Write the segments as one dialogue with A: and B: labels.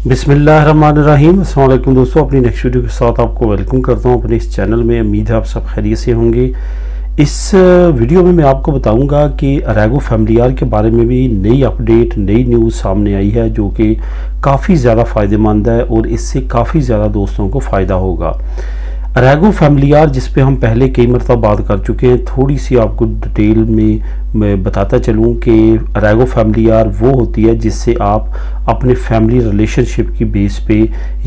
A: بسم اللہ الرحمن الرحیم۔ السلام علیکم دوستوں، اپنی نیکسٹ ویڈیو کے ساتھ آپ کو ویلکم کرتا ہوں اپنے اس چینل میں۔ امید ہے آپ سب خیریت سے ہوں گے۔ اس ویڈیو میں آپ کو بتاؤں گا کہ اریگو فیملیار کے بارے میں بھی نئی اپڈیٹ، نئی نیوز سامنے آئی ہے جو کہ کافی زیادہ فائدہ مند ہے اور اس سے کافی زیادہ دوستوں کو فائدہ ہوگا۔ اریگو فیملیار جس پہ ہم پہلے کئی مرتبہ بات کر چکے ہیں، تھوڑی سی آپ کو ڈیٹیل میں بتاتا چلوں کہ اریگو فیملیار وہ ہوتی ہے جس سے آپ اپنے فیملی ریلیشن شپ کی بیس پہ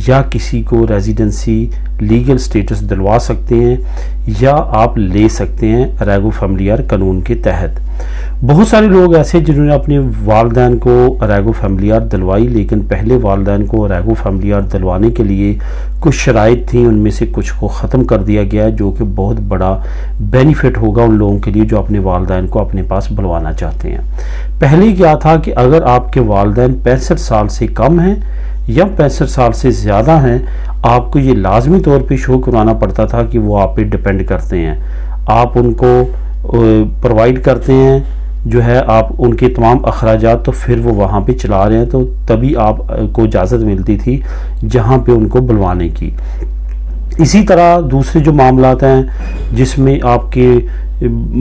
A: یا کسی کو ریزیڈنسی لیگل سٹیٹس دلوا سکتے ہیں یا آپ لے سکتے ہیں اریگو فیملیار قانون کے تحت۔ بہت سارے لوگ ایسے جنہوں نے اپنے والدین کو اریگو فیملیار دلوائی، لیکن پہلے والدین کو اریگو فیملیار دلوانے کے لیے کچھ شرائط تھیں، ان میں سے کچھ کو ختم کر دیا گیا ہے جو کہ بہت بڑا بینیفٹ ہوگا ان لوگوں کے لیے جو اپنے والدین کو اپنے پاس بلوانا چاہتے ہیں۔ پہلے کیا تھا کہ اگر آپ کے والدین 65 سال سے کم ہیں یا 65 سال سے زیادہ ہیں، آپ کو یہ لازمی طور پہ شو کرانا پڑتا تھا کہ وہ آپ پہ ڈیپینڈ کرتے ہیں، آپ ان کو پرووائڈ کرتے ہیں جو ہے، آپ ان کے تمام اخراجات، تو پھر وہ وہاں پہ چلا رہے ہیں تو تبھی آپ کو اجازت ملتی تھی جہاں پہ ان کو بلوانے کی۔ اسی طرح دوسرے جو معاملات ہیں جس میں آپ کے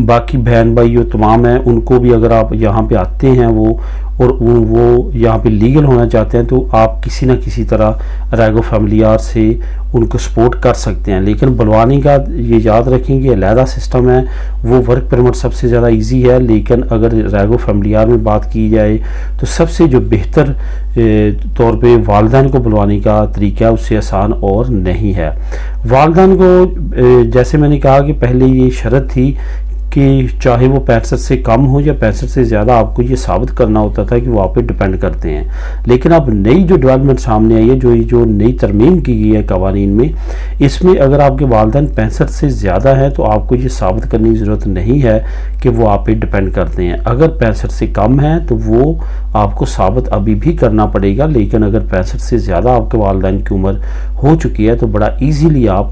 A: باقی بہن بھائی جو تمام ہیں، ان کو بھی اگر آپ یہاں پہ آتے ہیں اور وہ یہاں پہ لیگل ہونا چاہتے ہیں تو آپ کسی نہ کسی طرح اریگو فیملیار سے ان کو سپورٹ کر سکتے ہیں۔ لیکن بلوانے کا یہ یاد رکھیں کہ علیحدہ سسٹم ہے، وہ ورک پرمٹ سب سے زیادہ ایزی ہے، لیکن اگر اریگو فیملیار میں بات کی جائے تو سب سے جو بہتر طور پہ والدین کو بلوانے کا طریقہ اس سے آسان اور نہیں ہے۔ والدین کو جیسے میں نے کہا کہ پہلے یہ شرط تھی کہ چاہے وہ 65 سے کم ہو یا 65 سے زیادہ، آپ کو یہ ثابت کرنا ہوتا تھا کہ وہ آپ پہ ڈیپینڈ کرتے ہیں۔ لیکن اب نئی جو ڈیولپمنٹ سامنے آئی ہے، جو نئی ترمیم کی گئی ہے قوانین میں، اس میں اگر آپ کے والدین 65 سے زیادہ ہیں تو آپ کو یہ ثابت کرنے کی ضرورت نہیں ہے کہ وہ آپ پہ ڈیپینڈ کرتے ہیں۔ اگر 65 سے کم ہیں تو وہ آپ کو ثابت ابھی بھی کرنا پڑے گا، لیکن اگر 65 سے زیادہ آپ کے والدین کی عمر ہو چکی ہے تو بڑا ایزیلی آپ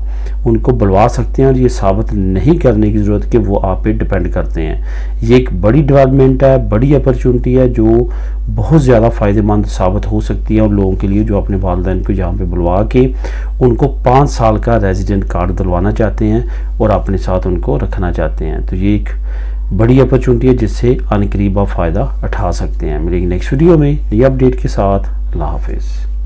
A: ان کو بلوا سکتے ہیں اور یہ ثابت نہیں کرنے کی ضرورت کہ وہ آپ پہ ڈیپینڈ کرتے ہیں۔ یہ ایک بڑی ڈیولپمنٹ ہے، بڑی اپرچونٹی ہے جو بہت زیادہ فائدہ مند ثابت ہو سکتی ہے ان لوگوں کے لیے جو اپنے والدین کو یہاں پہ بلوا کے ان کو 5 سال کا ریزیڈنٹ کارڈ دلوانا چاہتے ہیں اور اپنے ساتھ ان کو رکھنا چاہتے ہیں۔ تو یہ ایک بڑی اپرچونٹی ہے جس سے عنقریب آپ فائدہ اٹھا سکتے ہیں۔ ملیں گے نیکسٹ ویڈیو میں نئی اپڈیٹ کے ساتھ۔ اللہ حافظ۔